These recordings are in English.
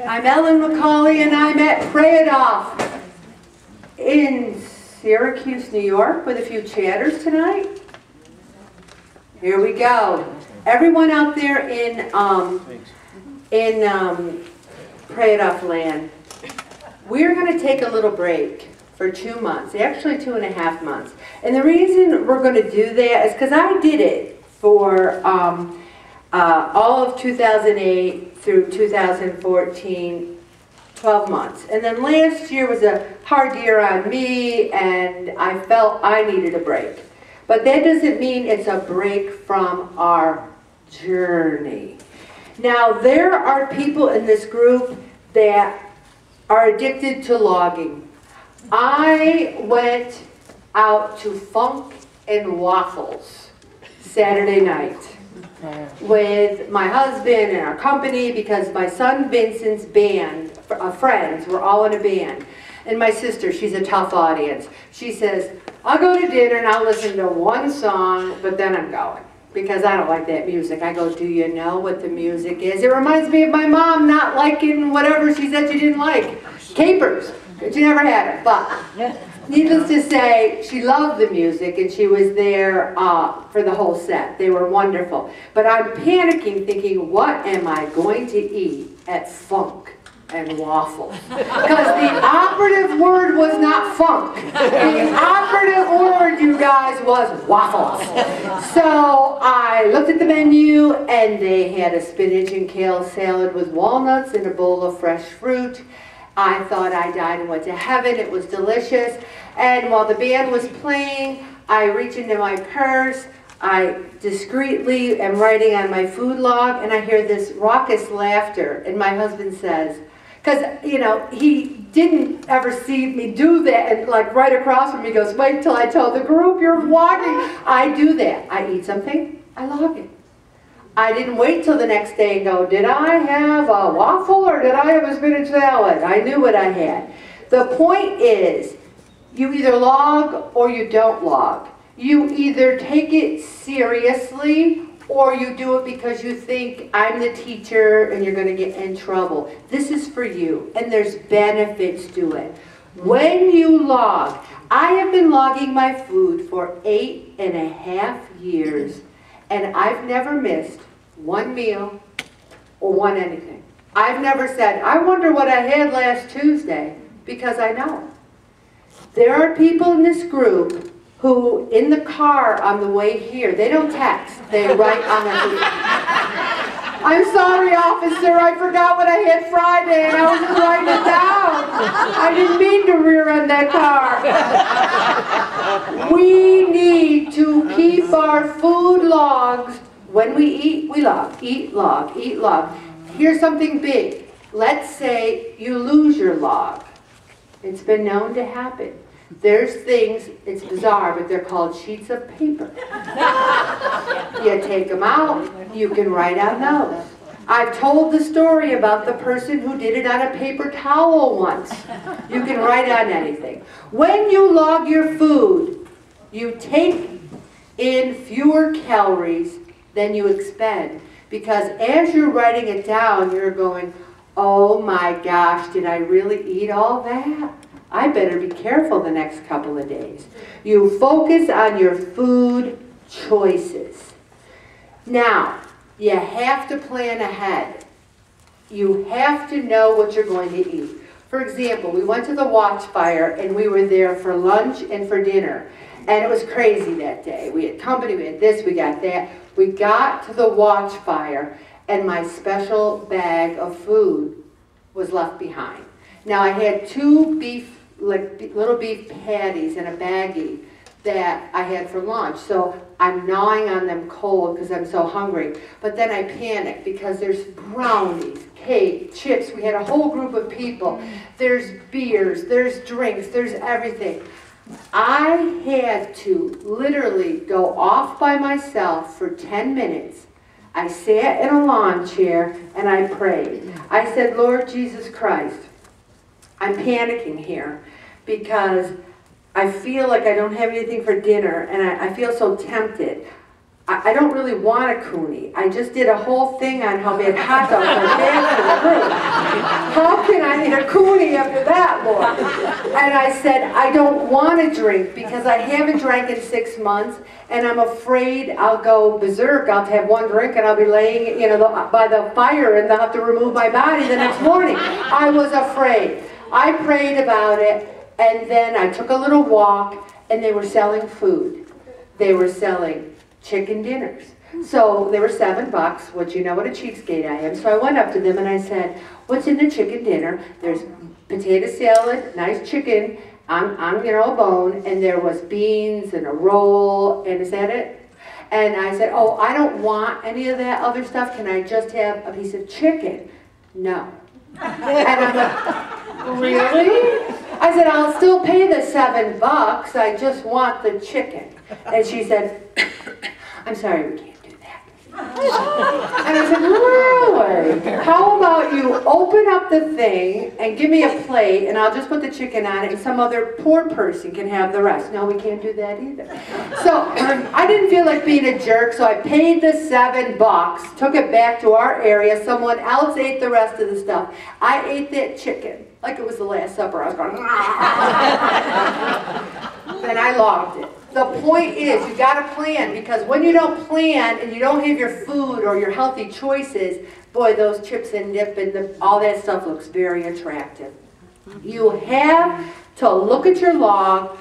I'm Ellen McCauley, and I'm at Pray It Off in Syracuse, New York, with a few chatters tonight. Here we go. Everyone out there in Pray It Off land, we're going to take a little break for 2 months, actually 2.5 months. And the reason we're going to do that is because I did it for all of 2008 through 2014, 12 months. And then last year was a hard year on me, and I felt I needed a break. But that doesn't mean it's a break from our journey. Now, there are people in this group that are addicted to logging. I went out to Funk and Waffles Saturday night with my husband and our company, because my son Vincent's band, friends, were all in a band. And my sister, she's a tough audience. She says, I'll go to dinner and I'll listen to one song, but then I'm going, because I don't like that music. I go, do you know what the music is? It reminds me of my mom not liking whatever she said she didn't like. Capers. She never had it, but needless to say, she loved the music, and she was there for the whole set. They were wonderful. But I'm panicking, thinking, what am I going to eat at Funk and Waffles? Because the operative word was not funk. The operative word, you guys, was waffles. So I looked at the menu, and they had a spinach and kale salad with walnuts and a bowl of fresh fruit. I thought I died and went to heaven. It was delicious. And while the band was playing, I reach into my purse. I discreetly am writing on my food log, and I hear this raucous laughter. And my husband says, because, you know, he didn't ever see me do that, and like right across from me, he goes, wait till I tell the group you're vlogging. I do that. I eat something, I log it. I didn't wait till the next day and go, did I have a waffle or did I have a spinach salad? I knew what I had. The point is, you either log or you don't log. You either take it seriously or you do it because you think I'm the teacher and you're going to get in trouble. This is for you, and there's benefits to it. When you log, I have been logging my food for 8.5 years. And I've never missed one meal or one anything. I've never said, I wonder what I had last Tuesday, because I know. There are people in this group who, in the car on the way here, they don't text, they write on their food. I'm sorry, officer, I forgot what I had Friday and I was just writing it down. I didn't mean to rear-end that car. We need to keep our food logs. When we eat, we log. Eat, log, eat, log. Here's something big. Let's say you lose your log. It's been known to happen. There's things, it's bizarre, but they're called sheets of paper. You take them out, you can write on those. I've told the story about the person who did it on a paper towel once. You can write on anything. When you log your food, you take in fewer calories than you expend. Because as you're writing it down, you're going, oh my gosh, did I really eat all that? I better be careful the next couple of days. You focus on your food choices. Now, you have to plan ahead. You have to know what you're going to eat. For example, we went to the Watchfire, and we were there for lunch and for dinner. And it was crazy that day. We had company, we had this, we got that. We got to the Watchfire, and my special bag of food was left behind. Now, I had 2 little beef patties in a baggie that I had for lunch. So I'm gnawing on them cold because I'm so hungry. But then I panicked because there's brownies, cake, chips. We had a whole group of people. There's beers, there's drinks, there's everything. I had to literally go off by myself for 10 minutes. I sat in a lawn chair and I prayed. I said, Lord Jesus Christ, I'm panicking here because I feel like I don't have anything for dinner, and I feel so tempted. I don't really want a coonie. I just did a whole thing on how bad hot dogs are bad for the group. How can I eat a coonie after that, Lord? And I said, I don't want to drink because I haven't drank in 6 months, and I'm afraid I'll go berserk. I'll have one drink and I'll be laying, by the fire, and they'll have to remove my body the next morning. I was afraid. I prayed about it, and then I took a little walk, and they were selling food. They were selling chicken dinners. So they were $7, which you know what a cheapskate I am. So I went up to them and I said, what's in the chicken dinner? There's potato salad, nice chicken on a bone, and there was beans and a roll, and is that it? And I said, oh, I don't want any of that other stuff. Can I just have a piece of chicken? No. And I'm like, really? I said, I'll still pay the $7. I just want the chicken. And she said, I'm sorry, we can't do that. And I said, really? How about you open up the thing and give me a plate, and I'll just put the chicken on it, and some other poor person can have the rest. No, we can't do that either. So I didn't feel like being a jerk, so I paid the $7, took it back to our area. Someone else ate the rest of the stuff. I ate that chicken like it was the Last Supper. I was going, and I logged it. The point is, you got to plan, because when you don't plan and you don't have your food or your healthy choices, boy, those chips and dip and all that stuff looks very attractive. You have to look at your log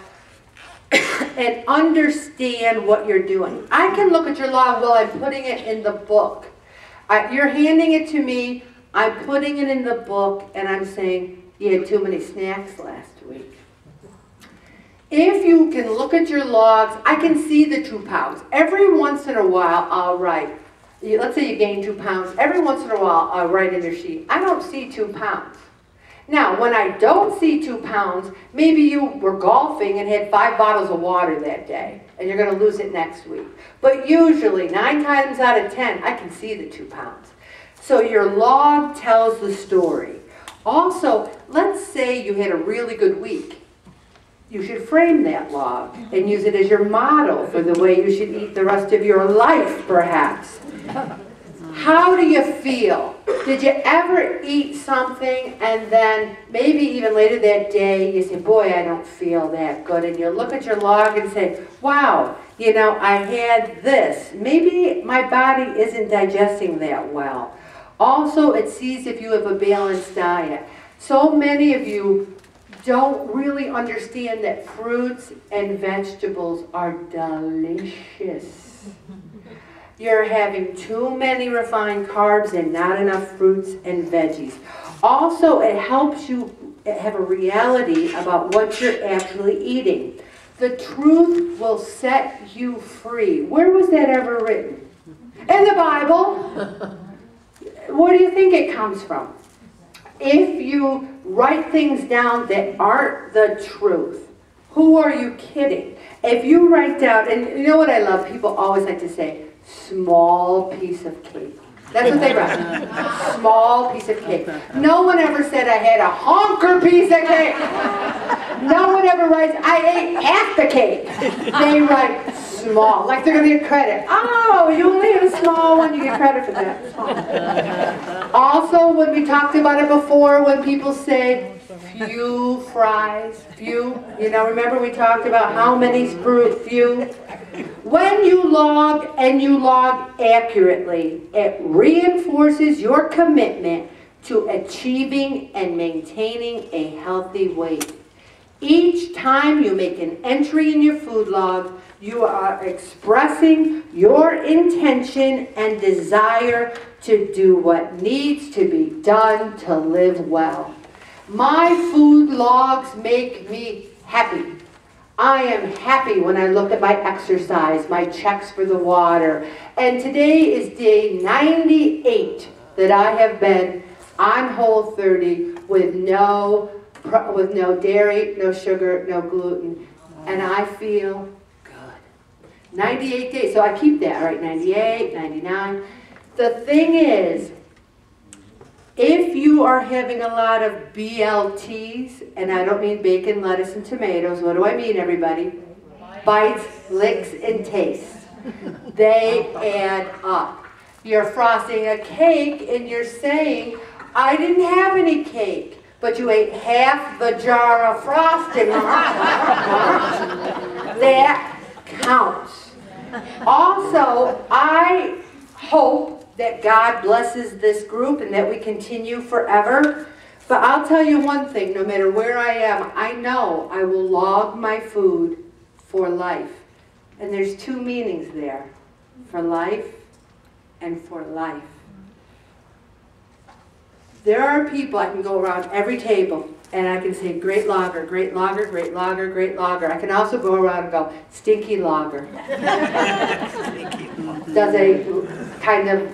and understand what you're doing. I can look at your log while I'm putting it in the book. You're handing it to me, I'm putting it in the book, and I'm saying, you had too many snacks last week. If you can look at your logs, I can see the 2 pounds. Every once in a while, I'll write, let's say you gain 2 pounds, every once in a while, I'll write in your sheet, I don't see 2 pounds. Now, when I don't see 2 pounds, maybe you were golfing and had 5 bottles of water that day, and you're going to lose it next week. But usually, 9 times out of 10, I can see the 2 pounds. So your log tells the story. Also, let's say you had a really good week. You should frame that log and use it as your model for the way you should eat the rest of your life, perhaps. How do you feel? Did you ever eat something and then maybe even later that day you say, boy, I don't feel that good, and you look at your log and say, wow, I had this. Maybe my body isn't digesting that well. Also, it sees if you have a balanced diet. So many of you don't really understand that fruits and vegetables are delicious. You're having too many refined carbs and not enough fruits and veggies. Also, it helps you have a reality about what you're actually eating. The truth will set you free. Where was that ever written? In the Bible. Where do you think it comes from? If you write things down that aren't the truth, who are you kidding? If you write down, and you know what I love? People always like to say, small piece of cake. That's what they write. Small piece of cake. No one ever said I had a honker piece of cake. No one ever writes, I ate half the cake. They write small, like they're going to get credit. Oh, you only had a small one, you get credit for that. Also, when we talked about it before, when people say few fries, few, remember we talked about how many few? When you log and you log accurately, it reinforces your commitment to achieving and maintaining a healthy weight. Each time you make an entry in your food log, you are expressing your intention and desire to do what needs to be done to live well. My food logs make me happy. I am happy when I look at my exercise, my checks for the water. And today is day 98 that I have been on Whole30 with no dairy, no sugar, no gluten. And I feel good. 98 days. So I keep that, right? 98, 99. The thing is, if you are having a lot of BLTs, and I don't mean bacon, lettuce, and tomatoes, what do I mean, everybody? Bites, licks, and tastes. They add up. You're frosting a cake, and you're saying, I didn't have any cake, but you ate half the jar of frosting. That counts. Also, I hope that God blesses this group and that we continue forever. But I'll tell you one thing, no matter where I am, I know I will log my food for life. And there's two meanings there, for life and for life. There are people, I can go around every table and I can say great lager, great lager, great lager, great lager. I can also go around and go stinky lager. Does a kind of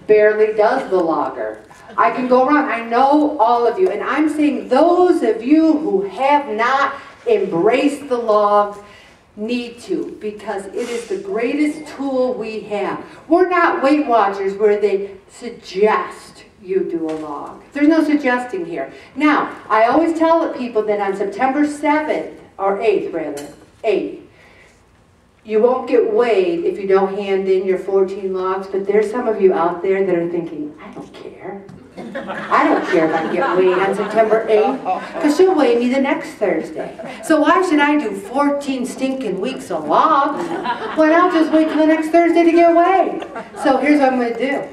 barely does the lager. I can go around, I know all of you, and I'm saying those of you who have not embraced the log need to, because it is the greatest tool we have. We're not Weight Watchers where they suggest you do a log. There's no suggesting here. Now, I always tell people that on September 7th, or 8th rather, 8th, you won't get weighed if you don't hand in your 14 logs, but there's some of you out there that are thinking, I don't care. I don't care if I get weighed on September 8th, because she'll weigh me the next Thursday. So why should I do 14 stinking weeks of logs when I'll just wait till the next Thursday to get weighed? So here's what I'm going to do.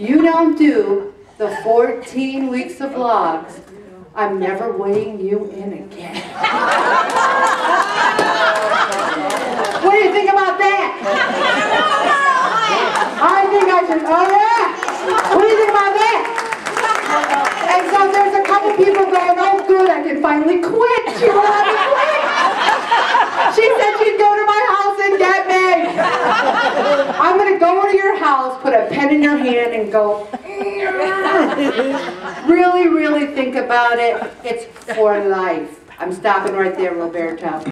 You don't do the 14 weeks of logs, I'm never weighing you in again. What do you think about that? I think I should, oh yeah! What do you think about that? And so there's a couple people going, oh good, I can finally quit. She won't let me quit. She said she'd go to my house and get me. I'm going to go to your house, put a pen in your hand and go, really, really think about it. It's for life. I'm stopping right there, Roberto.